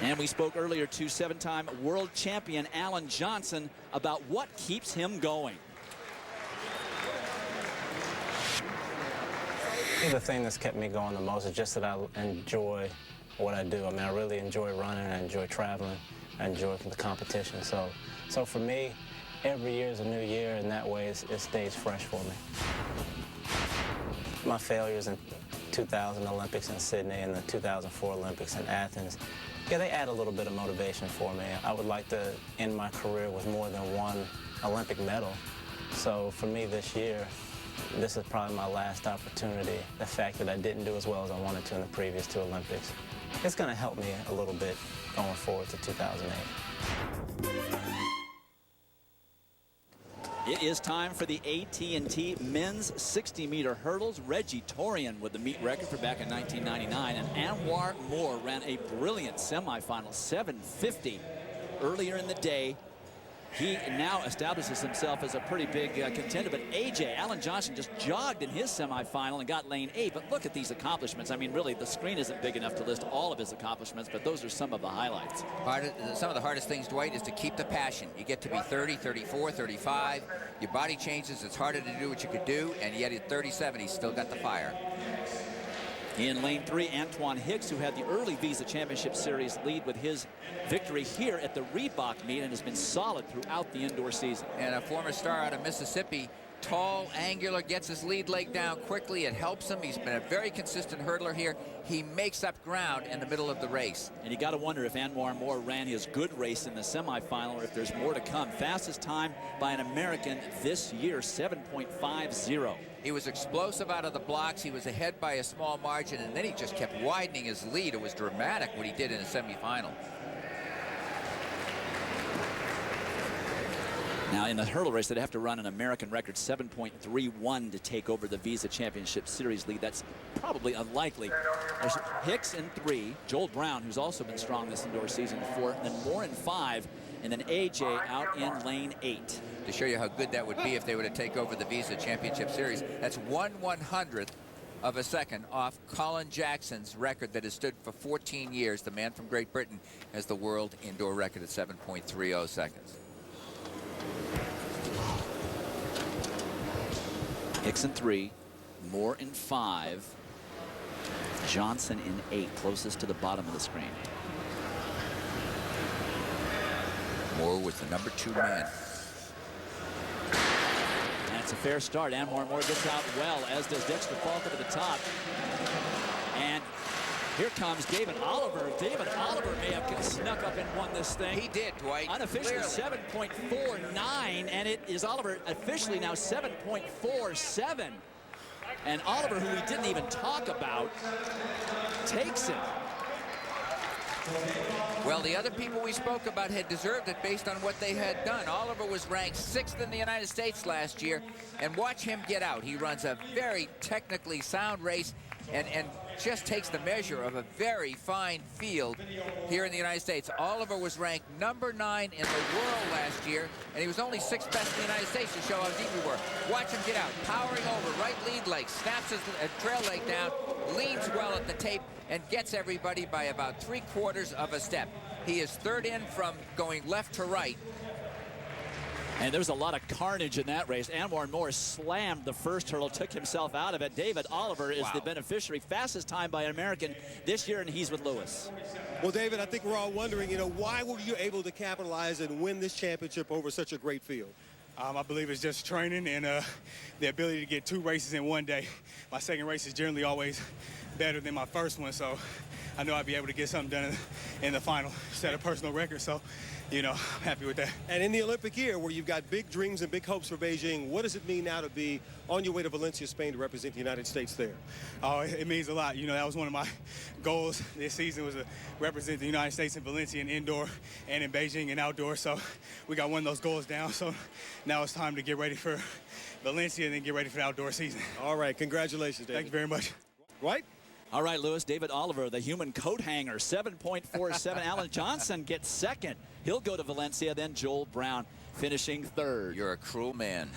And we spoke earlier to 7-time world champion Alan Johnson about what keeps him going. I think the thing that's kept me going the most is just that I enjoy what I do. I mean, I really enjoy running, I enjoy traveling, I enjoy the competition. So for me, every year is a new year, and that way it stays fresh for me. My failures in 2000 Olympics in Sydney and the 2004 Olympics in Athens, yeah, they add a little bit of motivation for me. I would like to end my career with more than one Olympic medal. So for me this year, this is probably my last opportunity. The fact that I didn't do as well as I wanted to in the previous 2 Olympics, it's going to help me a little bit going forward to 2008. It is time for the AT&T men's 60-meter hurdles. Reggie Torian with the meet record for back in 1999, and Anwar Moore ran a brilliant semifinal, 7:50 earlier in the day. He now establishes himself as a pretty big contender, but Alan Johnson just jogged in his semifinal and got lane 8. But look at these accomplishments. I mean, really, the screen isn't big enough to list all of his accomplishments, but those are some of the highlights. Some of the hardest things, Dwight, is to keep the passion. You get to be 30, 34, 35. Your body changes. It's harder to do what you could do, and yet at 37, he's still got the fire. In lane 3, Antoine Hicks, who had the early Visa Championship Series lead with his victory here at the Reebok meet and has been solid throughout the indoor season. And a former star out of Mississippi, tall, angular, gets his lead leg down quickly. It helps him. He's been a very consistent hurdler here. He makes up ground in the middle of the race. And you got to wonder if Anwar Moore ran his good race in the semifinal or if there's more to come. Fastest time by an American this year, 7.50. He was explosive out of the blocks. He was ahead by a small margin, and then he just kept widening his lead. It was dramatic what he did in the semifinal. Now, in the hurdle race, they'd have to run an American record 7.31 to take over the Visa Championship Series lead. That's probably unlikely. There's Hicks in 3, Joel Brown, who's also been strong this indoor season, 4, then Moore in 5, and then AJ out in lane 8. To show you how good that would be if they were to take over the Visa Championship Series, that's 1/100th of a second off Colin Jackson's record that has stood for 14 years. The man from Great Britain has the world indoor record at 7.30 seconds. Hicks in 3, Moore in 5, Johnson in 8, closest to the bottom of the screen. Moore was the number 2 man. That's a fair start. Anwar Moore gets out well, as does Dexter Falk up at the top. And here comes David Oliver. David Oliver may have snuck up and won this thing. He did, Dwight. Unofficially 7.49, and it is Oliver officially now 7.47. And Oliver, who we didn't even talk about, takes it. Well, the other people we spoke about had deserved it based on what they had done. Oliver was ranked 6th in the United States last year, and watch him get out. He runs a very technically sound race and just takes the measure of a very fine field here in the United States. Oliver was ranked number 9 in the world last year, and he was only 6th best in the United States to show how deep we were. Watch him get out, powering over, right lead leg, snaps his trail leg down, leans well at the tape, and gets everybody by about 3/4 of a step. He is 3rd in from going left to right. And there's a lot of carnage in that race. Anwar Moore slammed the first hurdle, took himself out of it. David Oliver is the beneficiary. Fastest time by an American this year, and he's with Lewis. Well, David, I think we're all wondering, why were you able to capitalize and win this championship over such a great field? I believe it's just training and the ability to get 2 races in one day. My second race is generally always better than my first one, so I know I'd be able to get something done in the final, set a personal record. So, I'm happy with that. And in the Olympic year, where you've got big dreams and big hopes for Beijing, what does it mean now to be on your way to Valencia, Spain, to represent the United States there? Oh, it means a lot. That was one of my goals this season, was to represent the United States in Valencia in indoor and in Beijing in outdoor. So we got one of those goals down. So now it's time to get ready for Valencia and then get ready for the outdoor season. All right. Congratulations, David. Thank you very much. Right? All right, Lewis, David Oliver, the human coat hanger, 7.47. Alan Johnson gets 2nd. He'll go to Valencia, then Joel Brown finishing 3rd. You're a cruel man.